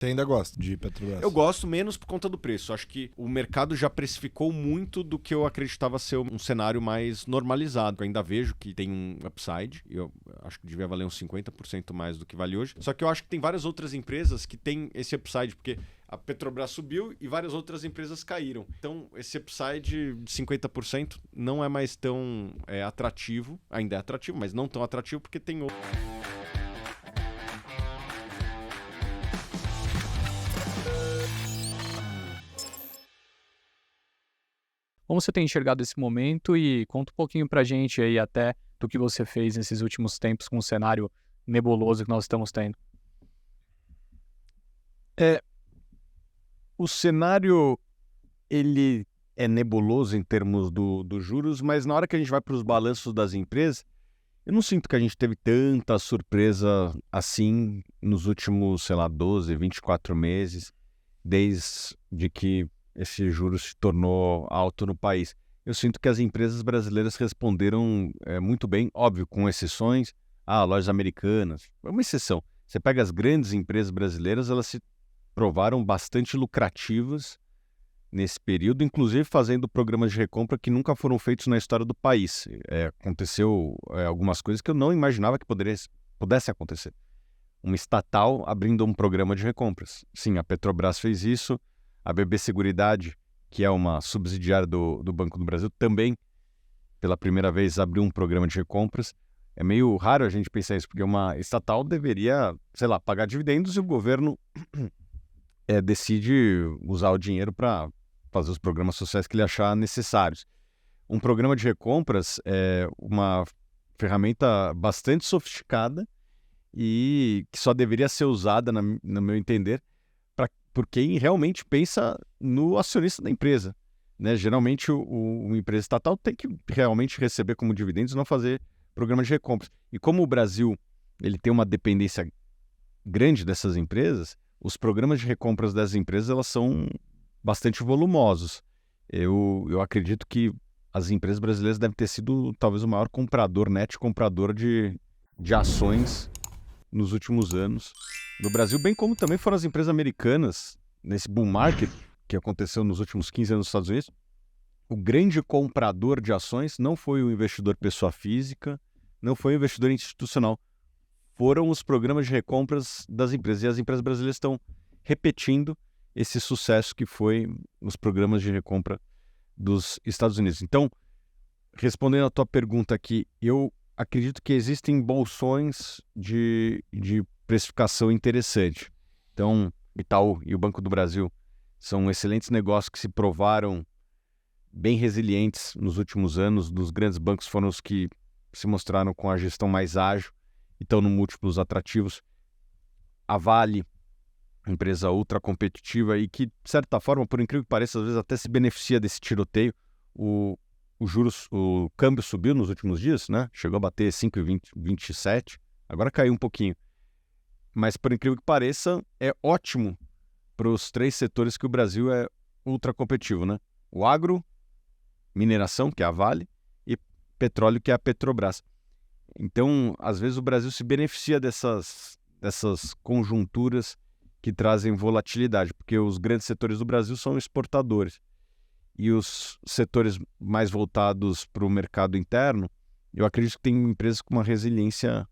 Você ainda gosta de Petrobras? Eu gosto menos por conta do preço. Acho que o mercado já precificou muito do que eu acreditava ser um cenário mais normalizado. Eu ainda vejo que tem um upside. Eu acho que devia valer uns 50% mais do que vale hoje. Só que eu acho que tem várias outras empresas que têm esse upside, porque a Petrobras subiu e várias outras empresas caíram. Então, esse upside de 50% não é mais tão atrativo. Ainda é atrativo, mas não tão atrativo porque tem outro. Como você tem enxergado esse momento e conta um pouquinho pra gente aí até do que você fez nesses últimos tempos com o cenário nebuloso que nós estamos tendo. O cenário, ele é nebuloso em termos dos juros, mas na hora que a gente vai para os balanços das empresas, eu não sinto que a gente teve tanta surpresa assim nos últimos, 12, 24 meses, desde que esse juros se tornou alto no país. Eu sinto que as empresas brasileiras responderam muito bem, óbvio, com exceções. Lojas americanas, é uma exceção. Você pega as grandes empresas brasileiras, elas se provaram bastante lucrativas nesse período, inclusive fazendo programas de recompra que nunca foram feitos na história do país. Aconteceu algumas coisas que eu não imaginava que pudesse acontecer. Uma estatal abrindo um programa de recompras. Sim, a Petrobras fez isso, a BB Seguridade, que é uma subsidiária do Banco do Brasil, também, pela primeira vez, abriu um programa de recompras. É meio raro a gente pensar isso, porque uma estatal deveria, pagar dividendos e o governo decide usar o dinheiro para fazer os programas sociais que ele achar necessários. Um programa de recompras é uma ferramenta bastante sofisticada e que só deveria ser usada, no meu entender, por quem realmente pensa no acionista da empresa, né? Geralmente, uma empresa estatal tem que realmente receber como dividendos e não fazer programa de recompras. E como o Brasil ele tem uma dependência grande dessas empresas, os programas de recompras das empresas elas são bastante volumosos. Eu acredito que as empresas brasileiras devem ter sido talvez o maior net comprador de ações nos últimos anos no Brasil, bem como também foram as empresas americanas nesse bull market que aconteceu nos últimos 15 anos nos Estados Unidos. O grande comprador de ações não foi o investidor pessoa física, não foi o investidor institucional, foram os programas de recompras das empresas. E as empresas brasileiras estão repetindo esse sucesso que foi os programas de recompra dos Estados Unidos. Então, respondendo à tua pergunta aqui, eu acredito que existem bolsões de precificação interessante. Então, Itaú e o Banco do Brasil são excelentes negócios que se provaram bem resilientes nos últimos anos. Dos grandes bancos foram os que se mostraram com a gestão mais ágil e estão no múltiplos atrativos. A Vale, empresa ultra competitiva e que, de certa forma, por incrível que pareça, às vezes até se beneficia desse tiroteio. O câmbio subiu nos últimos dias, né? Chegou a bater 5,20, 27, agora caiu um pouquinho. Mas, por incrível que pareça, é ótimo para os 3 setores que o Brasil é ultra competitivo, né? O agro, mineração, que é a Vale, e petróleo, que é a Petrobras. Então, às vezes, o Brasil se beneficia dessas conjunturas que trazem volatilidade, porque os grandes setores do Brasil são exportadores. E os setores mais voltados para o mercado interno, eu acredito que tem empresas com uma resiliência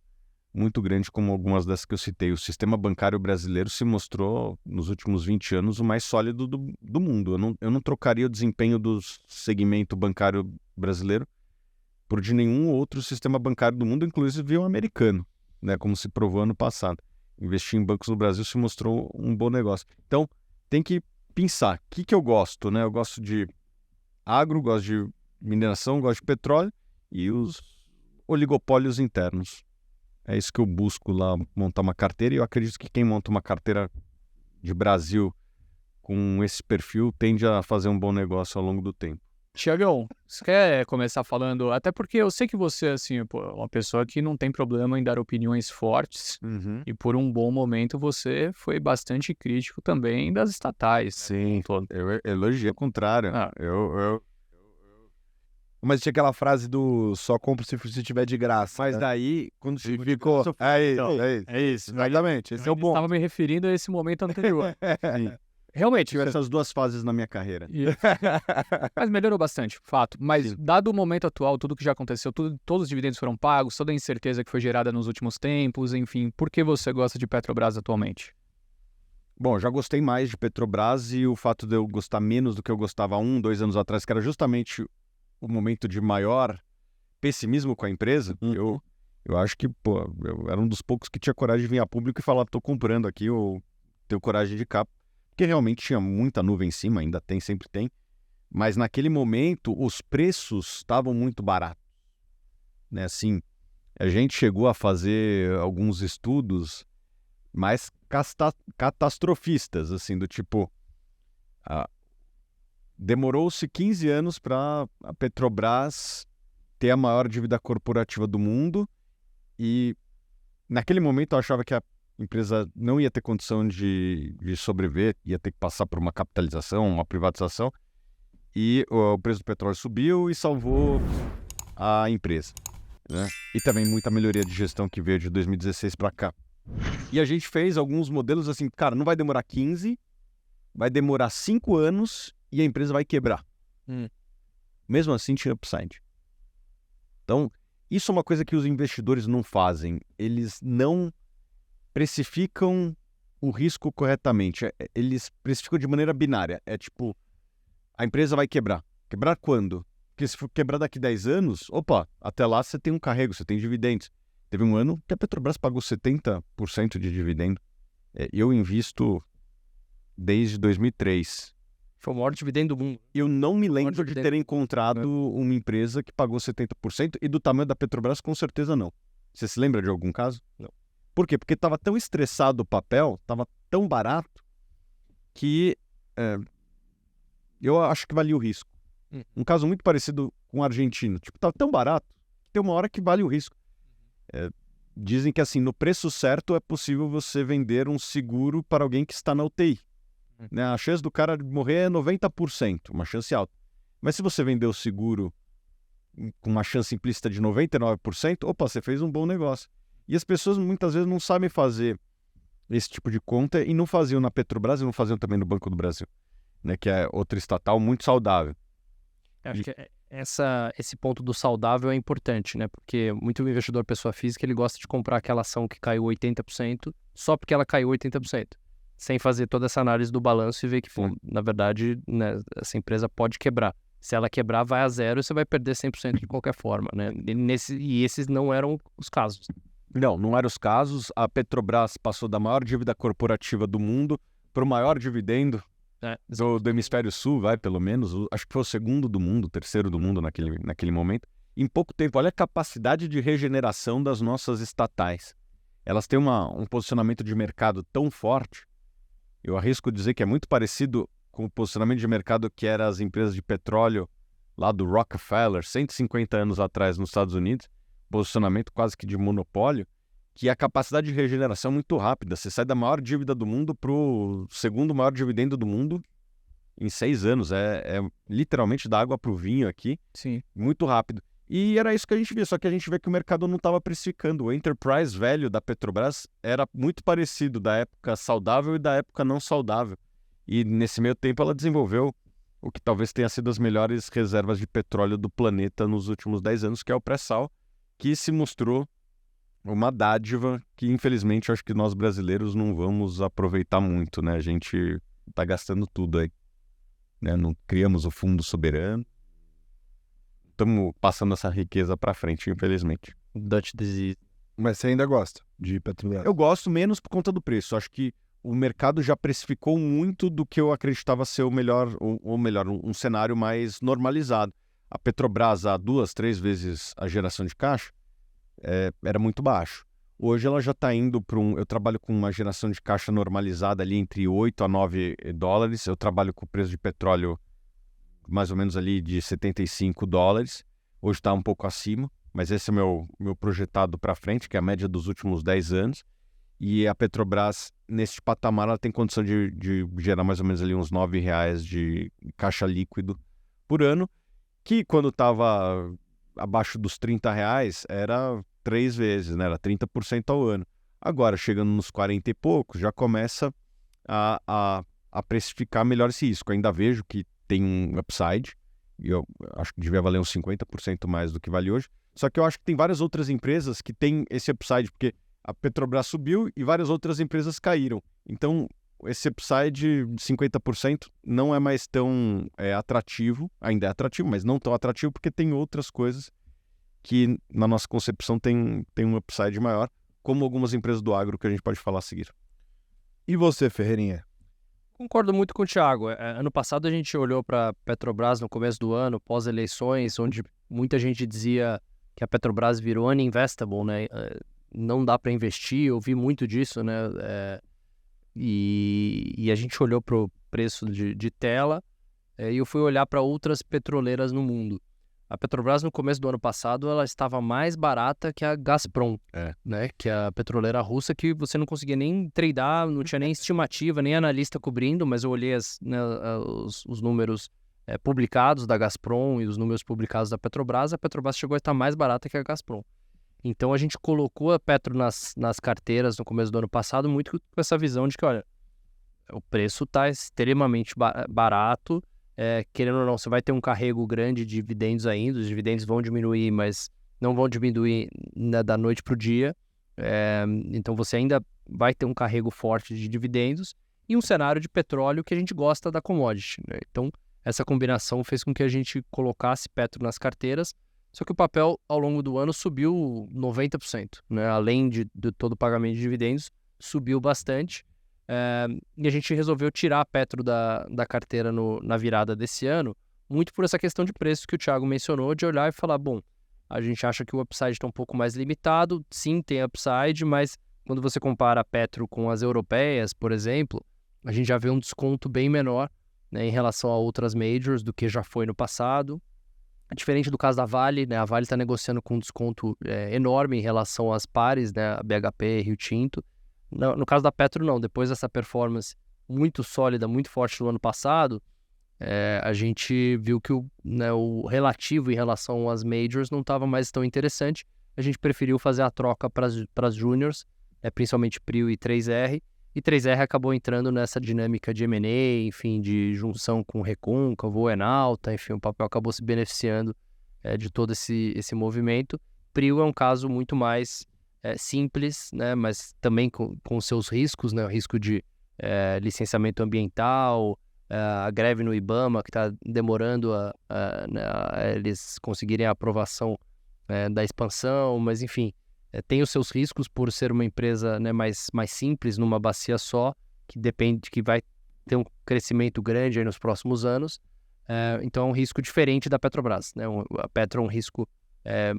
muito grande, como algumas dessas que eu citei. O sistema bancário brasileiro se mostrou, nos últimos 20 anos, o mais sólido do mundo. Eu não trocaria o desempenho do segmento bancário brasileiro por de nenhum outro sistema bancário do mundo, inclusive o americano, né, como se provou ano passado. Investir em bancos no Brasil se mostrou um bom negócio. Então, tem que pensar, o que eu gosto, né? Eu gosto de agro, gosto de mineração, gosto de petróleo e os oligopólios internos. É isso que eu busco lá, montar uma carteira, e eu acredito que quem monta uma carteira de Brasil com esse perfil tende a fazer um bom negócio ao longo do tempo. Tiagão, você quer começar falando, até porque eu sei que você, assim, pô, é uma pessoa que não tem problema em dar opiniões fortes, e por um bom momento você foi bastante crítico também das estatais. Sim, eu elogiei, ao contrário. Ah. Mas tinha aquela frase do só compra se tiver de graça. Mas né? daí, quando E ficou. É isso. É isso. Exatamente. Esse é o Eu ponto. estava me referindo a esse momento anterior. Realmente, tive essas duas fases na minha carreira. mas melhorou bastante, fato. Mas Sim. dado o momento atual, tudo que já aconteceu, todos os dividendos foram pagos, toda a incerteza que foi gerada nos últimos tempos, enfim, por que você gosta de Petrobras atualmente? Bom, já gostei mais de Petrobras e o fato de eu gostar menos do que eu gostava há 2 anos atrás, que era justamente o momento de maior pessimismo com a empresa, eu acho que, pô, eu era um dos poucos que tinha coragem de vir a público e falar, tô comprando aqui, ou tenho coragem de cá, porque realmente tinha muita nuvem em cima, ainda tem, sempre tem, mas naquele momento os preços estavam muito baratos, né, assim, a gente chegou a fazer alguns estudos mais catastrofistas, assim, do tipo, demorou-se 15 anos para a Petrobras ter a maior dívida corporativa do mundo e naquele momento eu achava que a empresa não ia ter condição de sobreviver, ia ter que passar por uma capitalização, uma privatização e o preço do petróleo subiu e salvou a empresa, né? E também muita melhoria de gestão que veio de 2016 para cá. E a gente fez alguns modelos assim, cara, não vai demorar 15, vai demorar 5 anos e a empresa vai quebrar. Mesmo assim, tinha upside. Então, isso é uma coisa que os investidores não fazem. Eles não precificam o risco corretamente. Eles precificam de maneira binária. É tipo, a empresa vai quebrar. Quebrar quando? Porque se for quebrar daqui 10 anos, opa, até lá você tem um carrego, você tem dividendos. Teve um ano que a Petrobras pagou 70% de dividendo. Eu invisto desde 2003. Foi o maior dividendo do mundo. Eu não me lembro de ter encontrado uma empresa que pagou 70% e do tamanho da Petrobras, com certeza não. Você se lembra de algum caso? Não. Por quê? Porque estava tão estressado o papel, estava tão barato, que eu acho que valia o risco. Um caso muito parecido com o argentino. Tipo, estava tão barato que tem uma hora que vale o risco. Dizem que assim, no preço certo é possível você vender um seguro para alguém que está na UTI. Né? A chance do cara morrer é 90%, uma chance alta. Mas se você vender o seguro com uma chance implícita de 99%, opa, você fez um bom negócio. E as pessoas muitas vezes não sabem fazer esse tipo de conta e não faziam na Petrobras e não faziam também no Banco do Brasil, né? Que é outra estatal muito saudável. Eu acho que esse ponto do saudável é importante, né? Porque muito investidor pessoa física, ele gosta de comprar aquela ação que caiu 80% só porque ela caiu 80%. Sem fazer toda essa análise do balanço e ver que, pô, na verdade, né, essa empresa pode quebrar. Se ela quebrar, vai a zero e você vai perder 100% de qualquer forma, né? E esses não eram os casos. Não eram os casos. A Petrobras passou da maior dívida corporativa do mundo para o maior dividendo do hemisfério sul, pelo menos. Acho que foi o segundo do mundo, o terceiro do mundo naquele momento. Em pouco tempo, olha a capacidade de regeneração das nossas estatais. Elas têm um posicionamento de mercado tão forte. Eu arrisco dizer que é muito parecido com o posicionamento de mercado que eram as empresas de petróleo lá do Rockefeller, 150 anos atrás nos Estados Unidos, posicionamento quase que de monopólio, que a capacidade de regeneração é muito rápida. Você sai da maior dívida do mundo para o segundo maior dividendo do mundo em 6 anos. É literalmente da água para o vinho aqui. Sim. Muito rápido. E era isso que a gente via, só que a gente vê que o mercado não estava precificando. O enterprise value da Petrobras era muito parecido da época saudável e da época não saudável. E nesse meio tempo ela desenvolveu o que talvez tenha sido as melhores reservas de petróleo do planeta nos últimos 10 anos, que é o pré-sal, que se mostrou uma dádiva que infelizmente eu acho que nós brasileiros não vamos aproveitar muito, né? A gente está gastando tudo aí, né? Não criamos o fundo soberano. Estamos passando essa riqueza para frente, infelizmente. Dutch disease. Mas você ainda gosta de Petrobras? Eu gosto menos por conta do preço. Acho que o mercado já precificou muito do que eu acreditava ser o melhor, ou melhor, um cenário mais normalizado. A Petrobras, há 2, 3 vezes a geração de caixa, era muito baixo. Hoje ela já está indo para eu trabalho com uma geração de caixa normalizada ali entre 8 a 9 dólares. Eu trabalho com o preço de petróleo mais ou menos ali de 75 dólares. Hoje está um pouco acima, mas esse é o meu projetado para frente, que é a média dos últimos 10 anos. E a Petrobras, nesse patamar, ela tem condição de gerar mais ou menos ali uns R$9 de caixa líquido por ano, que quando estava abaixo dos R$ 30 era 3 vezes, né? Era 30% ao ano. Agora, chegando nos 40 e poucos, já começa a precificar melhor esse risco. Eu ainda vejo que tem um upside, e eu acho que devia valer uns 50% mais do que vale hoje. Só que eu acho que tem várias outras empresas que têm esse upside, porque a Petrobras subiu e várias outras empresas caíram. Então, esse upside de 50% não é mais tão atrativo, ainda é atrativo, mas não tão atrativo porque tem outras coisas que, na nossa concepção, tem um upside maior, como algumas empresas do agro que a gente pode falar a seguir. E você, Ferreirinha? Concordo muito com o Thiago. Ano passado a gente olhou para a Petrobras no começo do ano, pós-eleições, onde muita gente dizia que a Petrobras virou uninvestable, né? Não dá para investir, eu vi muito disso, né? E a gente olhou para o preço de tela e eu fui olhar para outras petroleiras no mundo. A Petrobras, no começo do ano passado, ela estava mais barata que a Gazprom, né? Que é a petroleira russa, que você não conseguia nem tradar, não tinha nem estimativa, nem analista cobrindo, mas eu olhei os números publicados da Gazprom e os números publicados da Petrobras. A Petrobras chegou a estar mais barata que a Gazprom. Então, a gente colocou a Petro nas carteiras no começo do ano passado muito com essa visão de que, olha, o preço está extremamente barato. Querendo ou não, você vai ter um carrego grande de dividendos ainda, os dividendos vão diminuir, mas não vão diminuir da noite para o dia, então você ainda vai ter um carrego forte de dividendos e um cenário de petróleo que a gente gosta da commodity, né? Então, essa combinação fez com que a gente colocasse Petro nas carteiras, só que o papel ao longo do ano subiu 90%, né? Além de todo o pagamento de dividendos, subiu bastante. E a gente resolveu tirar a Petro da carteira na virada desse ano, muito por essa questão de preço que o Thiago mencionou, de olhar e falar, bom, a gente acha que o upside está um pouco mais limitado, sim, tem upside, mas quando você compara a Petro com as europeias, por exemplo, a gente já vê um desconto bem menor, né, em relação a outras majors do que já foi no passado. Diferente do caso da Vale, né, a Vale está negociando com um desconto enorme em relação às pares, né, a BHP, Rio Tinto. No caso da Petro, não. Depois dessa performance muito sólida, muito forte no ano passado, a gente viu que o relativo em relação às majors não estava mais tão interessante. A gente preferiu fazer a troca para as juniors, principalmente Prio e 3R. E 3R acabou entrando nessa dinâmica de M&A, enfim, de junção com Recôncavo, Enalta, enfim, o papel acabou se beneficiando de todo esse movimento. Prio é um caso muito mais simples, né, mas também com seus riscos, né, o risco de licenciamento ambiental, a greve no IBAMA, que está demorando eles conseguirem a aprovação da expansão, mas enfim, tem os seus riscos por ser uma empresa, né, mais simples, numa bacia só, que vai ter um crescimento grande aí nos próximos anos. Então é um risco diferente da Petrobras, né? A Petro é um risco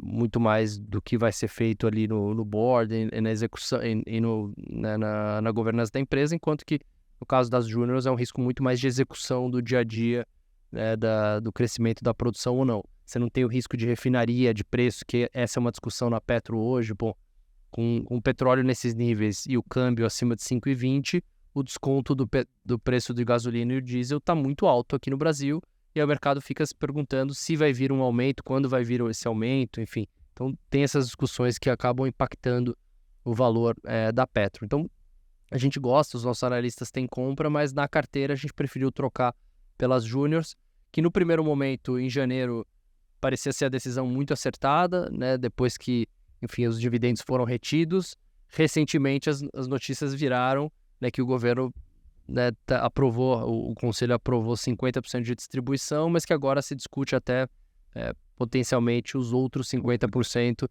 muito mais do que vai ser feito ali no board, e na execução e na governança da empresa, enquanto que no caso das juniors é um risco muito mais de execução do dia a dia, né, do crescimento da produção ou não. Você não tem o risco de refinaria, de preço, que essa é uma discussão na Petro hoje. Bom, com o petróleo nesses níveis e o câmbio acima de 5,20, o desconto do preço de gasolina e o diesel está muito alto aqui no Brasil, e aí o mercado fica se perguntando se vai vir um aumento, quando vai vir esse aumento, enfim. Então tem essas discussões que acabam impactando o valor da Petro. Então a gente gosta, os nossos analistas têm compra, mas na carteira a gente preferiu trocar pelas juniors, que no primeiro momento, em janeiro, parecia ser a decisão muito acertada, né? Depois que, enfim, os dividendos foram retidos. Recentemente as notícias viraram, né, que o governo, né, o Conselho aprovou 50% de distribuição, mas que agora se discute até potencialmente os outros 50%.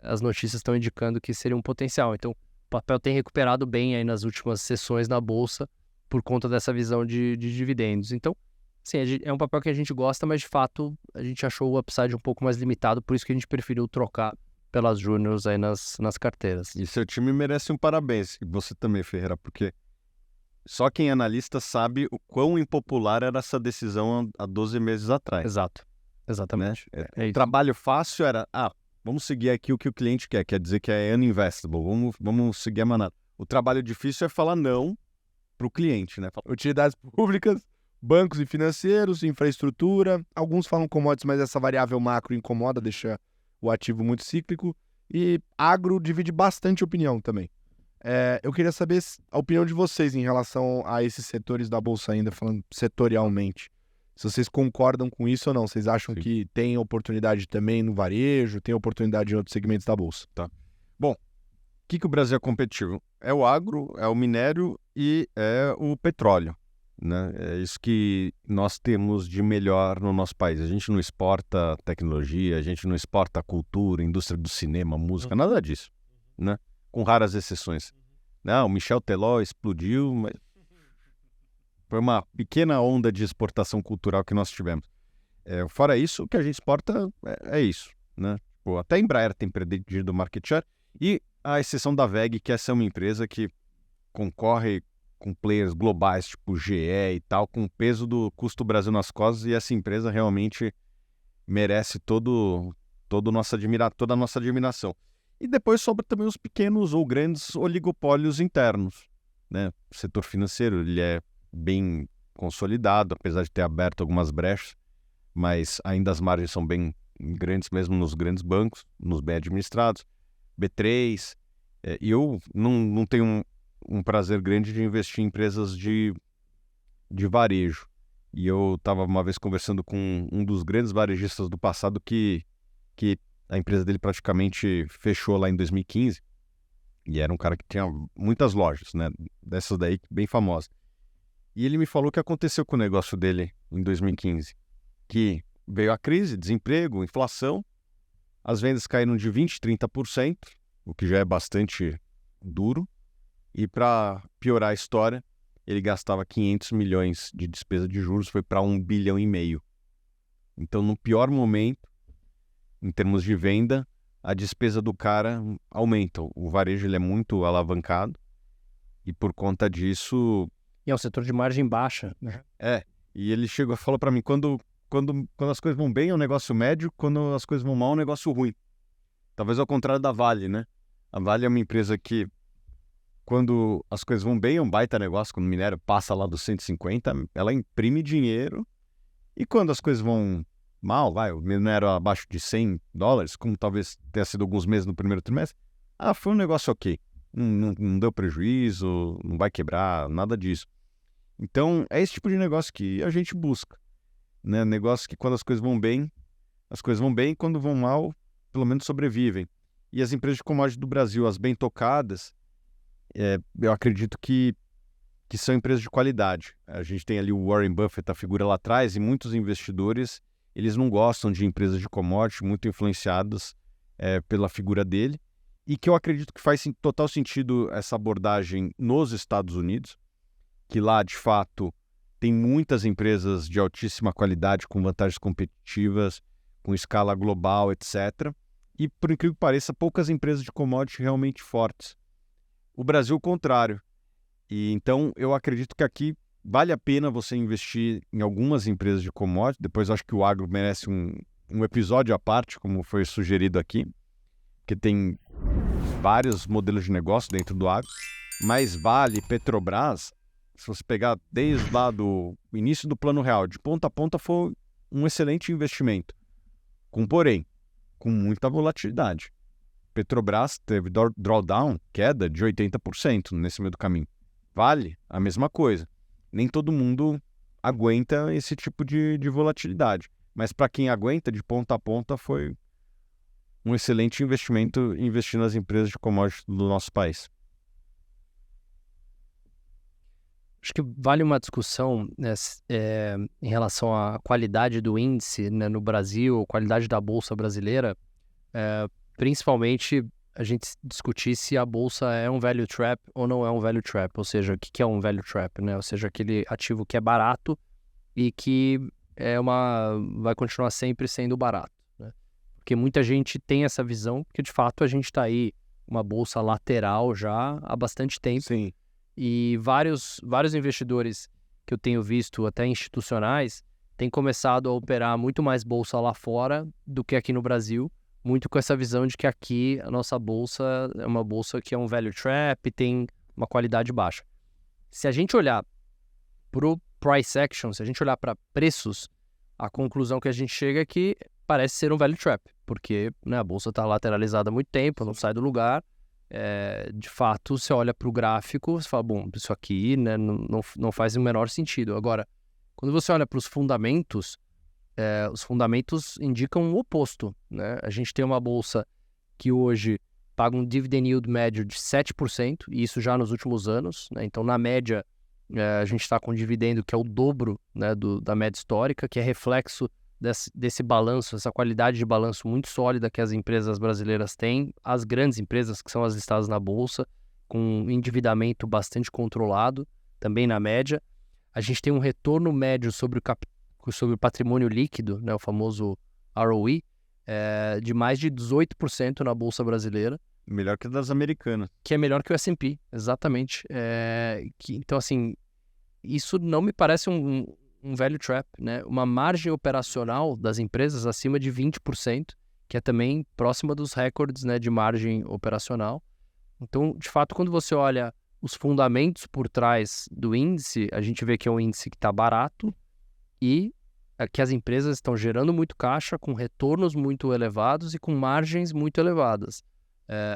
As notícias estão indicando que seria um potencial. Então, o papel tem recuperado bem aí nas últimas sessões na Bolsa por conta dessa visão de dividendos. Então, sim, é um papel que a gente gosta, mas de fato a gente achou o upside um pouco mais limitado, por isso que a gente preferiu trocar pelas juniors aí nas carteiras. E seu time merece um parabéns, e você também, Ferreira, porque só quem é analista sabe o quão impopular era essa decisão há 12 meses atrás. Exato, exatamente. Né? Isso. Trabalho fácil era, vamos seguir aqui o que o cliente quer dizer que é uninvestable, vamos seguir a manada. O trabalho difícil é falar não para o cliente, né? Utilidades públicas, bancos e financeiros, infraestrutura. Alguns falam commodities, mas essa variável macro incomoda, deixa o ativo muito cíclico. E agro divide bastante opinião também. Eu queria saber a opinião de vocês em relação a esses setores da Bolsa ainda, falando setorialmente. Se vocês concordam com isso ou não. Vocês acham Sim. que tem oportunidade também no varejo, tem oportunidade em outros segmentos da Bolsa? O que o Brasil é competitivo? É o agro, é o minério e é o petróleo, né? É isso que nós temos de melhor no nosso país. A gente não exporta tecnologia, a gente não exporta cultura, indústria do cinema, música, nada disso, né? Com raras exceções. Não, o Michel Teló explodiu, mas foi uma pequena onda de exportação cultural que nós tivemos. Fora isso, o que a gente exporta é isso, né? Pô, até a Embraer tem perdido market share, e a exceção da WEG, que essa é uma empresa que concorre com players globais, tipo GE e tal, com o peso do custo Brasil nas costas, e essa empresa realmente merece toda a nossa admiração. E depois sobra também os pequenos ou grandes oligopólios internos, né? O setor financeiro, ele é bem consolidado, apesar de ter aberto algumas brechas, mas ainda as margens são bem grandes mesmo nos grandes bancos, nos bem administrados. B3, e eu não tenho um prazer grande de investir em empresas de varejo. E eu estava uma vez conversando com um dos grandes varejistas do passado que a empresa dele praticamente fechou lá em 2015, e era um cara que tinha muitas lojas, né, dessas daí bem famosas. E ele me falou o que aconteceu com o negócio dele em 2015, que veio a crise, desemprego, inflação, as vendas caíram de 20%, 30%, o que já é bastante duro, e para piorar a história, ele gastava 500 milhões de despesa de juros, foi para 1,5 bilhão. Então, no pior momento, em termos de venda, a despesa do cara aumenta. O varejo ele é muito alavancado, e por conta disso... E é um setor de margem baixa, né? E ele falou para mim, quando as coisas vão bem é um negócio médio, quando as coisas vão mal é um negócio ruim. Talvez ao contrário da Vale, né? A Vale é uma empresa que, quando as coisas vão bem, é um baita negócio. Quando o minério passa lá dos 150, ela imprime dinheiro. E quando as coisas vão mal, o minério abaixo de $100, como talvez tenha sido alguns meses no primeiro trimestre, foi um negócio ok. Não deu prejuízo, não vai quebrar, nada disso. Então, é esse tipo de negócio que a gente busca, né? Negócio que quando as coisas vão bem, quando vão mal, pelo menos sobrevivem. E as empresas de commodity do Brasil, as bem tocadas, eu acredito que são empresas de qualidade. A gente tem ali o Warren Buffett, a figura lá atrás, e muitos investidores, eles não gostam de empresas de commodity muito influenciadas pela figura dele, e que eu acredito que faz total sentido essa abordagem nos Estados Unidos, que lá, de fato, tem muitas empresas de altíssima qualidade, com vantagens competitivas, com escala global, etc. E, por incrível que pareça, poucas empresas de commodity realmente fortes. O Brasil, o contrário. E então, eu acredito que aqui vale a pena você investir em algumas empresas de commodity. Depois, acho que o agro merece um episódio à parte, como foi sugerido aqui, porque tem vários modelos de negócio dentro do agro. Mas Vale, Petrobras, se você pegar desde lá do início do Plano Real, de ponta a ponta, foi um excelente investimento. Porém, com muita volatilidade. Petrobras teve drawdown, queda de 80% nesse meio do caminho. Vale, a mesma coisa. Nem todo mundo aguenta esse tipo de volatilidade. Mas para quem aguenta, de ponta a ponta, foi um excelente investimento investir nas empresas de commodities do nosso país. Acho que vale uma discussão, né, em relação à qualidade do índice, né, no Brasil, qualidade da Bolsa brasileira, principalmente a gente discutir se a Bolsa é um value trap ou não é um value trap, ou seja, o que é um value trap, né? Ou seja, aquele ativo que é barato e que vai continuar sempre sendo barato, né? Porque muita gente tem essa visão, porque de fato a gente está aí, uma Bolsa lateral já há bastante tempo. Sim. E vários investidores que eu tenho visto, até institucionais, têm começado a operar muito mais bolsa lá fora do que aqui no Brasil, muito com essa visão de que aqui a nossa bolsa é uma bolsa que é um value trap, tem uma qualidade baixa. Se a gente olhar price action, se a gente olhar para preços, a conclusão que a gente chega é que parece ser um value trap, porque, né, a bolsa está lateralizada há muito tempo, não sai do lugar. De fato, você olha para o gráfico, você fala, bom, isso aqui, né, não faz o menor sentido. Agora, quando você olha para os fundamentos indicam o oposto, né? A gente tem uma bolsa que hoje paga um dividend yield médio de 7%, e isso já nos últimos anos, né? Então, na média, a gente está com um dividendo que é o dobro, né, da média histórica, que é reflexo desse balanço, essa qualidade de balanço muito sólida que as empresas brasileiras têm, as grandes empresas que são as listadas na bolsa, com um endividamento bastante controlado, também na média. A gente tem um retorno médio sobre o patrimônio líquido, né, o famoso ROE, de mais de 18% na bolsa brasileira. Melhor que a das americanas. Que é melhor que o S&P, exatamente. Então, assim, isso não me parece um value trap, né? Uma margem operacional das empresas acima de 20%, que é também próxima dos recordes, né, de margem operacional. Então, de fato, quando você olha os fundamentos por trás do índice, a gente vê que é um índice que está barato e que as empresas estão gerando muito caixa, com retornos muito elevados e com margens muito elevadas.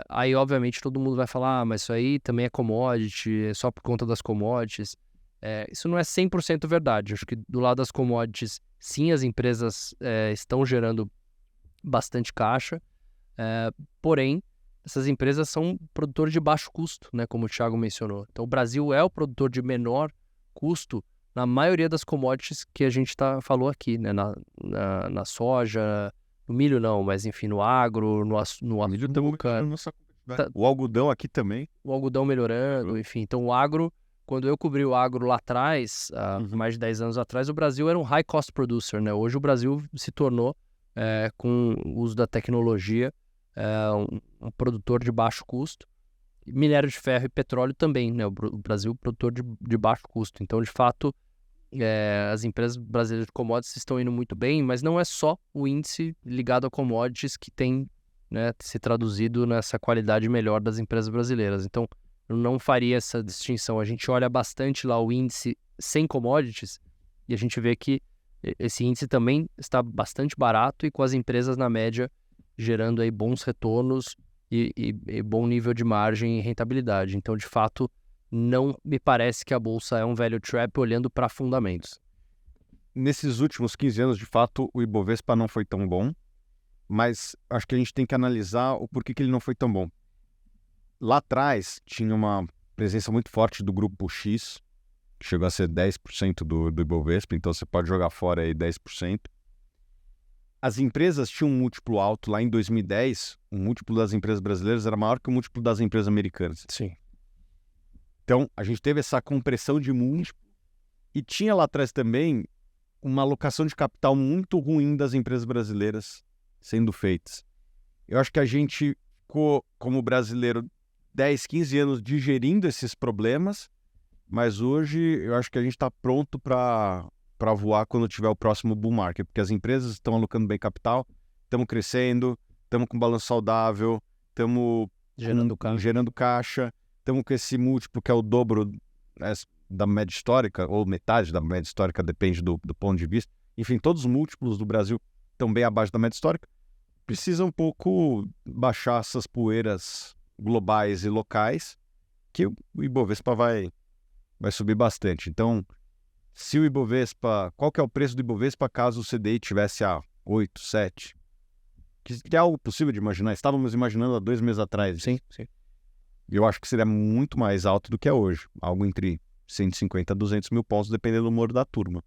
Aí, obviamente, todo mundo vai falar, mas isso aí também é commodity, é só por conta das commodities. Isso não é 100% verdade. Acho que do lado das commodities, sim, as empresas estão gerando bastante caixa, porém, essas empresas são produtores de baixo custo, né, como o Thiago mencionou. Então, o Brasil é o produtor de menor custo na maioria das commodities que a gente falou aqui, né, na soja, no milho não, mas enfim, no agro, no milho açúcar. O algodão aqui também. O algodão melhorando, enfim. Então, o agro... Quando eu cobri o agro lá atrás, mais de 10 anos atrás, o Brasil era um high cost producer, né? Hoje o Brasil se tornou, com o uso da tecnologia, um produtor de baixo custo. Minério de ferro e petróleo também, né? O Brasil produtor de baixo custo. Então, de fato, as empresas brasileiras de commodities estão indo muito bem, mas não é só o índice ligado a commodities que tem, né, se traduzido nessa qualidade melhor das empresas brasileiras. Então, eu não faria essa distinção. A gente olha bastante lá o índice sem commodities e a gente vê que esse índice também está bastante barato e com as empresas na média gerando aí bons retornos e bom nível de margem e rentabilidade. Então, de fato, não me parece que a bolsa é um value trap olhando para fundamentos. Nesses últimos 15 anos, de fato, o Ibovespa não foi tão bom, mas acho que a gente tem que analisar o porquê que ele não foi tão bom. Lá atrás, tinha uma presença muito forte do Grupo X, que chegou a ser 10% do Ibovespa, então você pode jogar fora aí 10%. As empresas tinham um múltiplo alto. Lá em 2010, o múltiplo das empresas brasileiras era maior que o múltiplo das empresas americanas. Sim. Então, a gente teve essa compressão de múltiplo e tinha lá atrás também uma alocação de capital muito ruim das empresas brasileiras sendo feitas. Eu acho que a gente ficou, como brasileiro, 10, 15 anos digerindo esses problemas, mas hoje eu acho que a gente está pronto para voar quando tiver o próximo bull market, porque as empresas estão alocando bem capital, estamos crescendo, estamos com balanço saudável, estamos gerando caixa, estamos com esse múltiplo que é o dobro, né, da média histórica, ou metade da média histórica, depende do ponto de vista. Enfim, todos os múltiplos do Brasil estão bem abaixo da média histórica. Precisa um pouco baixar essas poeiras globais e locais, que o Ibovespa vai subir bastante. Então, se o Ibovespa... Qual que é o preço do Ibovespa caso o CDI tivesse a 8, 7? Que é algo possível de imaginar. Estávamos imaginando há 2 meses atrás. Sim. Eu acho que seria muito mais alto do que é hoje. Algo entre 150 a 200 mil pontos, dependendo do humor da turma.